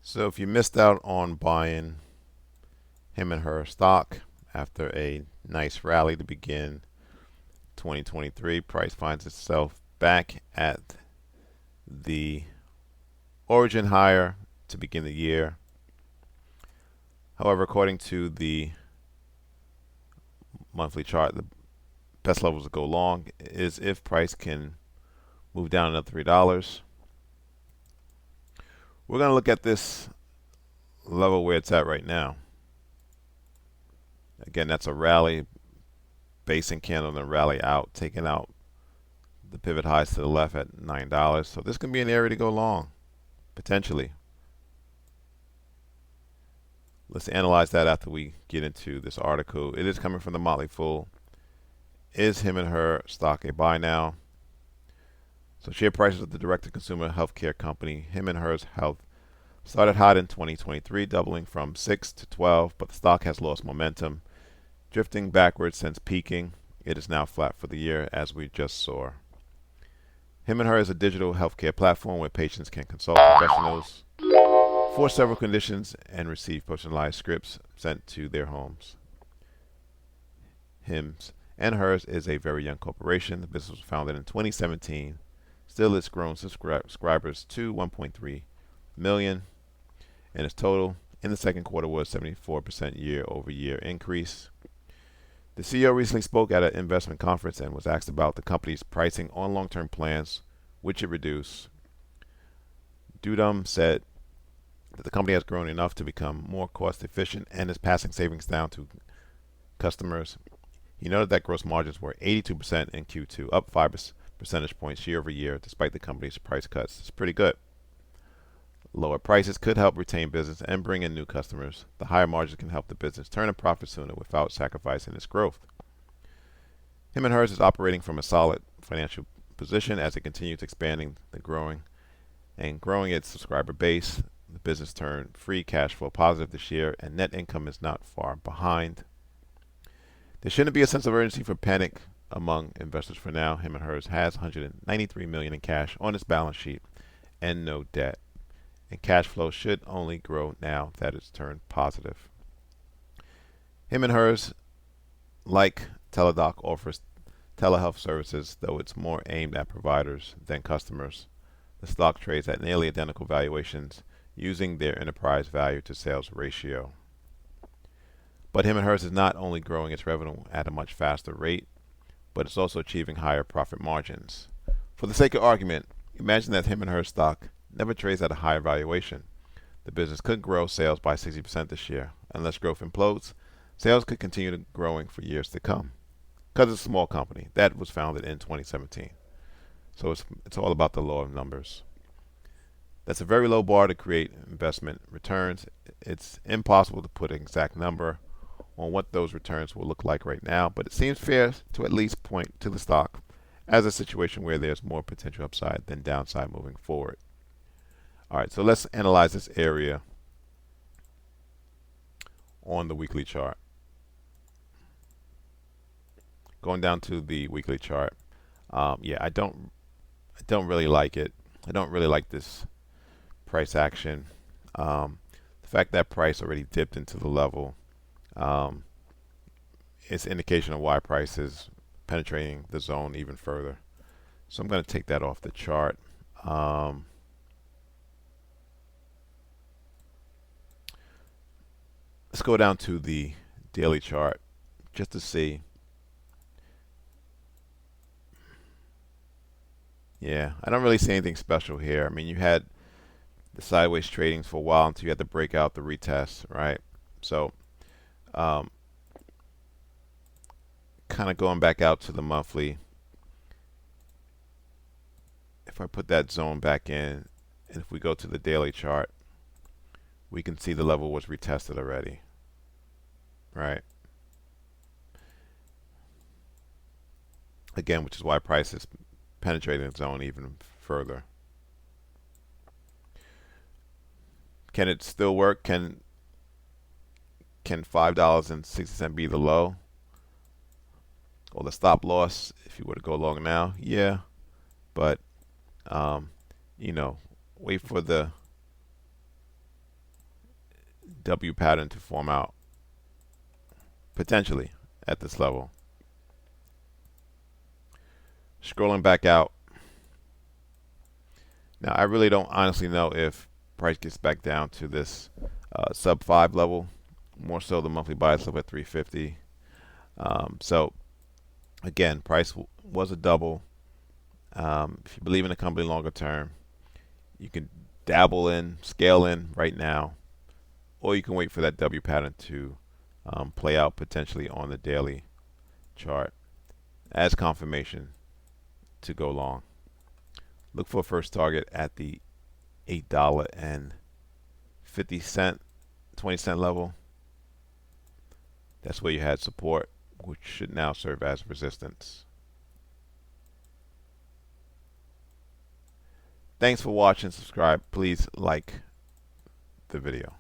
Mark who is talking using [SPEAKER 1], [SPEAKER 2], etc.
[SPEAKER 1] So if you missed out on buying him and her stock after a nice rally to begin 2023, price finds itself back at the origin higher to begin the year. However, according to the monthly chart, the best levels to go long is if price can move down another $3. We're going to look at this level where it's at right now. Again, that's a rally, basing candle and a rally out, taking out the pivot highs to the left at $9. So this can be an area to go long, potentially. Let's analyze that after we get into this article. It is coming from the Motley Fool. Is him and her stock a buy now? So share prices of the direct-to-consumer healthcare company Him and Hers Health started hot in 2023, doubling from 6 to 12, but the stock has lost momentum, drifting backwards since peaking. It is now flat for the year, as we just saw. Him and Her is a digital healthcare platform where patients can consult professionals for several conditions and receive personalized scripts sent to their homes. Hims and Hers is a very young corporation. The business was founded in 2017. Still, it's grown subscribers to 1.3 million, and its total in the second quarter was 74% year-over-year increase. The CEO recently spoke at an investment conference and was asked about the company's pricing on long-term plans, which it reduced. Dudum said that the company has grown enough to become more cost efficient and is passing savings down to customers. He noted that gross margins were 82% in Q2, up 5 percentage points year over year, despite the company's price cuts. It's pretty good. Lower prices could help retain business and bring in new customers. The higher margins can help the business turn a profit sooner without sacrificing its growth. Him and Hers is operating from a solid financial position as it continues expanding growing its subscriber base. The business turned free cash flow positive this year, and net income is not far behind. There shouldn't be a sense of urgency for panic among investors for now. Him and Hers has $193 million in cash on its balance sheet and no debt. And cash flow should only grow now that it's turned positive. Him and Hers, like Teladoc, offers telehealth services, though it's more aimed at providers than customers. The stock trades at nearly identical valuations using their enterprise value to sales ratio. But Him and Hers is not only growing its revenue at a much faster rate, but it's also achieving higher profit margins. For the sake of argument, imagine that Him and Hers stock never trades at a higher valuation. The business could grow sales by 60% this year. Unless growth implodes, sales could continue growing for years to come. Because it's a small company that was founded in 2017. So it's all about the law of numbers. That's a very low bar to create investment returns. It's impossible to put an exact number on what those returns will look like right now, but it seems fair to at least point to the stock as a situation where there's more potential upside than downside moving forward. All right, so let's analyze this area on the weekly chart. Going down to the weekly chart, yeah, I don't really like it. I don't really like this price action. The fact that price already dipped into the level, it's an indication of why price is penetrating the zone even further. So I'm going to take that off the chart. Let's go down to the daily chart just to see. Yeah, I don't really see anything special here. I mean, you had the sideways trading for a while until you had to break out the retest, right? So, kind of going back out to the monthly. If I put that zone back in, and if we go to the daily chart, we can see the level was retested already, right? Again, which is why price is penetrating the zone even further. Can it still work? Can $5.60 be the low or the stop loss if you were to go long now? Yeah, but you know, wait for the W pattern to form out potentially at this level. Scrolling back out. Now, I really don't honestly know if price gets back down to this sub 5 level. More so, the monthly bias level at 350. So, again, price was a double. If you believe in the company longer term, you can dabble in, scale in right now, or you can wait for that W pattern to play out potentially on the daily chart as confirmation to go long. Look for a first target at the $8.50, 20-cent level. That's where you had support, which should now serve as resistance. Thanks for watching. Subscribe. Please like the video.